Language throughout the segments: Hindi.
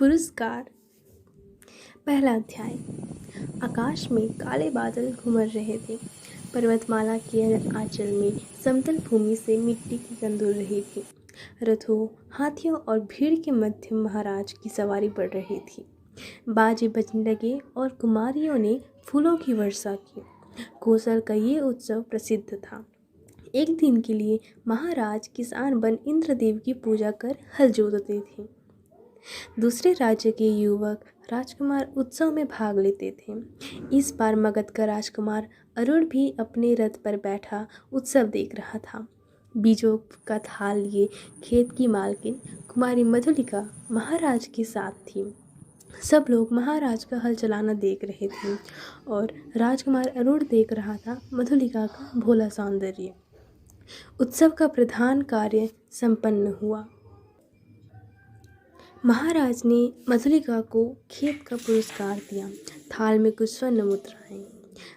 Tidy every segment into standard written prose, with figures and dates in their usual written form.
पुरस्कार। पहला अध्याय। आकाश में काले बादल घुमर रहे थे। पर्वतमाला के आंचल में समतल भूमि से मिट्टी की गंध उड़ रही थी। रथों, हाथियों और भीड़ के मध्य महाराज की सवारी बढ़ रही थी। बाजे बजने लगे और कुमारियों ने फूलों की वर्षा की। कौशल का ये उत्सव प्रसिद्ध था। एक दिन के लिए महाराज किसान बन इंद्रदेव की पूजा कर हल जोतते थे। दूसरे राज्य के युवक राजकुमार उत्सव में भाग लेते थे। इस बार मगध का राजकुमार अरुण भी अपने रथ पर बैठा उत्सव देख रहा था। बीजों का थाल लिए खेत की मालकिन कुमारी मधुलिका महाराज के साथ थी। सब लोग महाराज का हल चलाना देख रहे थे और राजकुमार अरुण देख रहा था मधुलिका का भोला सौंदर्य। उत्सव का प्रधान कार्य संपन्न हुआ। महाराज ने मधुलिका को खेत का पुरस्कार दिया। थाल में कुछ स्वर्ण मुद्राएं।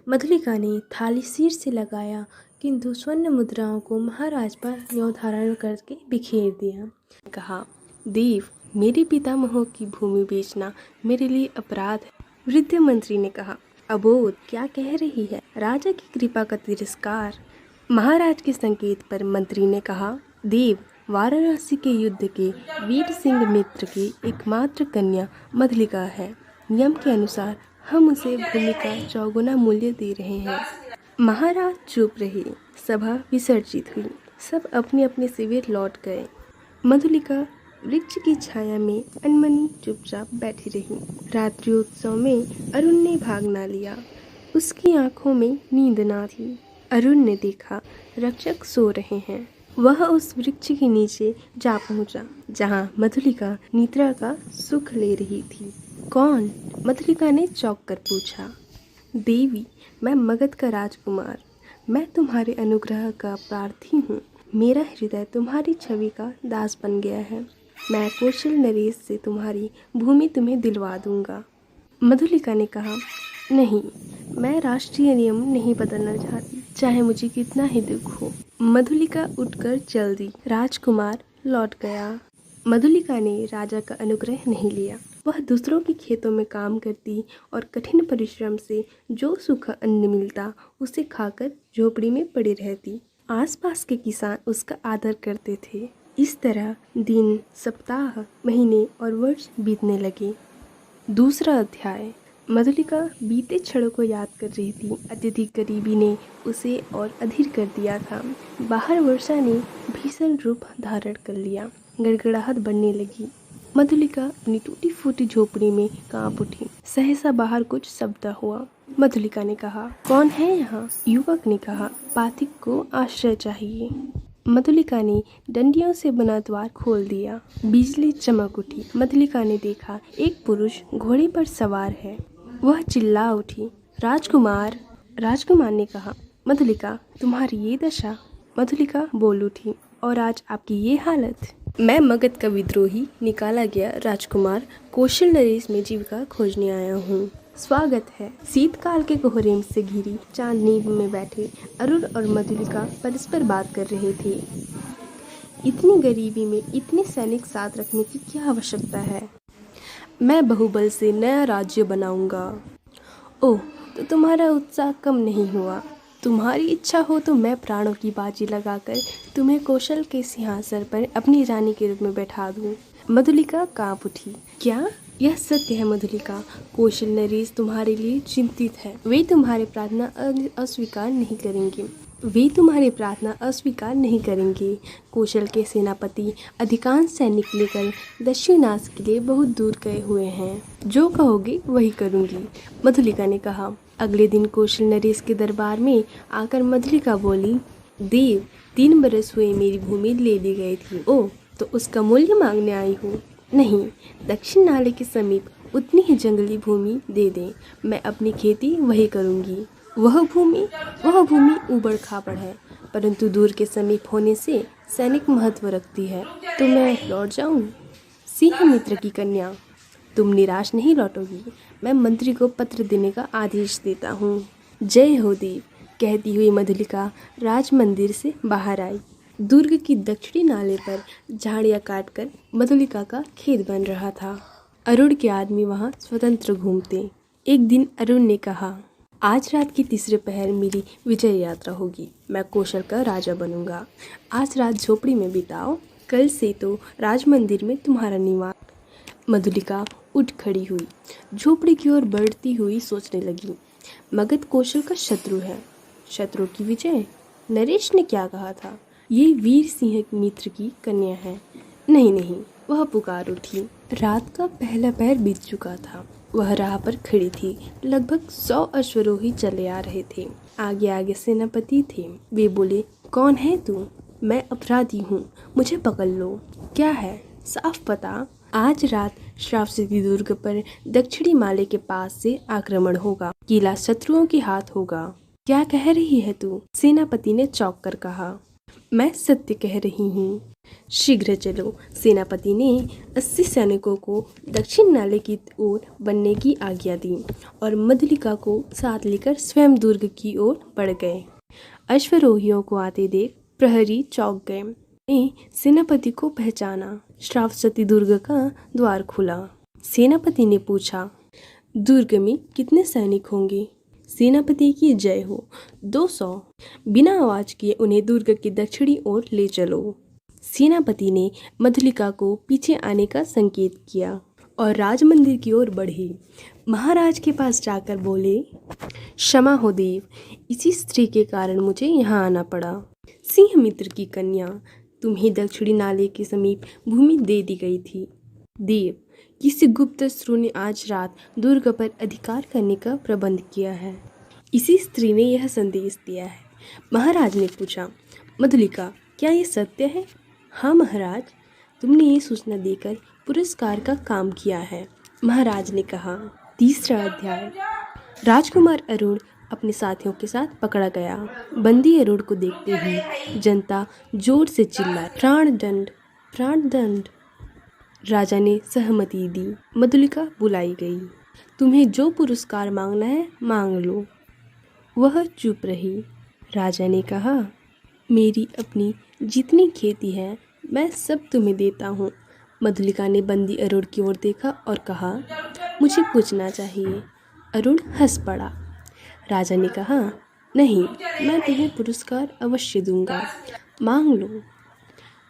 मधुलिका ने थाली सिर से लगाया, किंतु स्वर्ण मुद्राओं को महाराज पर न्यों धारण करके बिखेर दिया। कहा, देव, मेरे पितामहों की भूमि बेचना मेरे लिए अपराध है। वृद्ध मंत्री ने कहा, अबोध, क्या कह रही है? राजा की कृपा का तिरस्कार। महाराज के संकेत पर मंत्री ने कहा, देव, वाराणसी के युद्ध के वीर सिंह मित्र की एकमात्र कन्या मधुलिका है। नियम के अनुसार हम उसे भूमि का चौगुना मूल्य दे रहे हैं। महाराज चुप रहे। सभा विसर्जित हुई। सब अपने अपने शिविर लौट गए। मधुलिका वृक्ष की छाया में अनमनी चुपचाप बैठी रही। रात्रि उत्सव में अरुण ने भाग न लिया। उसकी आंखों में नींद ना थी। अरुण ने देखा रक्षक सो रहे हैं। वह उस वृक्ष के नीचे जा पहुंचा, जहां मधुलिका निद्रा का सुख ले रही थी। कौन? मधुलिका ने चौंक कर पूछा। देवी, मैं मगध का राजकुमार। मैं तुम्हारे अनुग्रह का प्रार्थी हूँ। मेरा हृदय तुम्हारी छवि का दास बन गया है। मैं कौशल नरेश से तुम्हारी भूमि तुम्हें दिलवा दूंगा। मधुलिका ने कहा, नहीं, मैं राष्ट्रीय नियम नहीं बदलना चाहती, चाहे मुझे कितना ही दुख हो। मधुलिका उठकर चल दी। राजकुमार लौट गया। मधुलिका ने राजा का अनुग्रह नहीं लिया। वह दूसरों के खेतों में काम करती और कठिन परिश्रम से जो सूखा अन्न मिलता उसे खाकर झोपड़ी में पड़ी रहती। आसपास के किसान उसका आदर करते थे। इस तरह दिन, सप्ताह, महीने और वर्ष बीतने लगे। दूसरा अध्याय। मधुलिका बीते क्षणों को याद कर रही थी। अत्यधिक गरीबी ने उसे और अधीर कर दिया था। बाहर वर्षा ने भीषण रूप धारण कर लिया। गड़गड़ाहट बढ़ने लगी। मधुलिका अपनी टूटी फूटी झोपड़ी में कांप उठी। सहसा बाहर कुछ शब्द हुआ। मधुलिका ने कहा, कौन है यहाँ? युवक ने कहा, पाथिक को आश्रय चाहिए। मधुलिका ने डंडियों से बना द्वार खोल दिया। बिजली चमक उठी। मधुलिका ने देखा एक पुरुष घोड़े पर सवार है। वह चिल्ला उठी, राजकुमार। राजकुमार ने कहा, मधुलिका, तुम्हारी ये दशा? मधुलिका बोल उठी, और आज आपकी ये हालत? मैं मगध का विद्रोही निकाला गया राजकुमार कौशल नरेश में जीविका खोजने आया हूँ। स्वागत है। शीतकाल के कोहरे से घिरी चांदनी में बैठे अरुण और मधुलिका परस्पर बात कर रहे थे। इतनी गरीबी में इतने सैनिक साथ रखने की क्या आवश्यकता है? मैं बहुबल से नया राज्य बनाऊंगा। ओह, तो तुम्हारा उत्साह कम नहीं हुआ। तुम्हारी इच्छा हो तो मैं प्राणों की बाजी लगाकर तुम्हें कौशल के सिंहासन पर अपनी रानी के रूप में बैठा दूं। मधुलिका कांप उठी। क्या? यह सत्य है मधुलिका। कौशल नरेश तुम्हारे लिए चिंतित है। वे तुम्हारी प्रार्थना अस्वीकार नहीं करेंगे। कौशल के सेनापति अधिकांश सैनिक लेकर दक्षिणास के लिए बहुत दूर गए हुए हैं। जो कहोगे वही करूंगी। मधुलिका ने कहा। अगले दिन कौशल नरेश के दरबार में आकर मधुलिका बोली, देव, 3 बरस हुए मेरी भूमि ले ली गई थी। ओह, तो उसका मूल्य मांगने आई हूँ? नहीं, दक्षिण नाले के समीप उतनी ही जंगली भूमि दे दें। मैं अपनी खेती वही करूँगी। वह भूमि ऊबड़ खाबड़ है, परंतु दूर के समीप होने से सैनिक महत्व रखती है। तो मैं लौट जाऊँ? सिंह मित्र की कन्या, तुम निराश नहीं लौटोगी। मैं मंत्री को पत्र देने का आदेश देता हूँ। जय हो देव, कहती हुई मधुलिका राज मंदिर से बाहर आई। दुर्ग की दक्षिणी नाले पर झाड़ियाँ काटकर मधुलिका का खेत बन रहा था। अरुण के आदमी वहाँ स्वतंत्र घूमते। एक दिन अरुण ने कहा, आज रात की तीसरे पहर मेरी विजय यात्रा होगी। मैं कौशल का राजा बनूंगा। आज रात झोपड़ी में बिताओ, कल से तो राज मंदिर में तुम्हारा निवास। मधुलिका उठ खड़ी हुई, झोपड़ी की ओर बढ़ती हुई सोचने लगी। मगध कौशल का शत्रु है। शत्रु की विजय? नरेश ने क्या कहा था? ये वीर सिंह मित्र की कन्या है। नहीं नहीं, वह पुकार उठी। रात का पहला पहर बीत चुका था। वह राह पर खड़ी थी। लगभग 100 अश्वरोही चले आ रहे थे। आगे आगे सेनापति थे। वे बोले, कौन है तू? मैं अपराधी हूँ, मुझे पकड़ लो। क्या है? साफ पता। आज रात श्रावस्ती दुर्ग पर दक्षिणी माले के पास से आक्रमण होगा। किला शत्रुओं के हाथ होगा। क्या कह रही है तू? सेनापति ने चौंक कर कहा। मैं सत्य कह रही हूँ। शीघ्र चलो। सेनापति ने 80 सैनिकों को दक्षिण नाले की ओर बनने की आज्ञा दी और मधुलिका को साथ लेकर स्वयं दुर्ग की ओर बढ़ गए। अश्वरोहियों को आते देख प्रहरी चौंक गए। ने सेनापति को पहचाना। श्रावस्ती दुर्ग का द्वार खुला। सेनापति ने पूछा, दुर्ग में कितने सैनिक होंगे? सेनापति की जय हो। 200। बिना आवाज किए उन्हें दुर्ग की दक्षिणी ओर ले चलो। सेनापति ने मधुलिका को पीछे आने का संकेत किया और राजमंदिर की ओर बढ़े। महाराज के पास जाकर बोले, क्षमा हो देव, इसी स्त्री के कारण मुझे यहाँ आना पड़ा। सिंह मित्र की कन्या तुम्हें दक्षिणी नाले के समीप भूमि दे दी गई थी। देव, किसी गुप्त शत्रु ने आज रात दुर्ग पर अधिकार करने का प्रबंध किया है। इसी स्त्री ने यह संदेश दिया है। महाराज ने पूछा, मधुलिका, क्या ये सत्य है? हाँ महाराज, तुमने ये सूचना देकर पुरस्कार का काम किया है। महाराज ने कहा। तीसरा अध्याय। राजकुमार अरुण अपने साथियों के साथ पकड़ा गया। बंदी अरुण को देखते ही जनता जोर से चिल्लाई, प्राण दंड, प्राण दंड। राजा ने सहमति दी। मधुलिका बुलाई गई। तुम्हें जो पुरस्कार मांगना है मांग लो। वह चुप रही। राजा ने कहा, मेरी अपनी जितनी खेती है मैं सब तुम्हें देता हूँ। मधुलिका ने बंदी अरुण की ओर देखा और कहा, मुझे पूछना चाहिए। अरुण हंस पड़ा। राजा ने कहा, नहीं, मैं तुम्हें पुरस्कार अवश्य दूंगा, मांग लो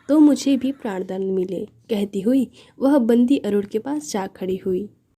तो मुझे भी प्राणदंड मिले। कहती हुई वह बंदी अरुण के पास जा खड़ी हुई।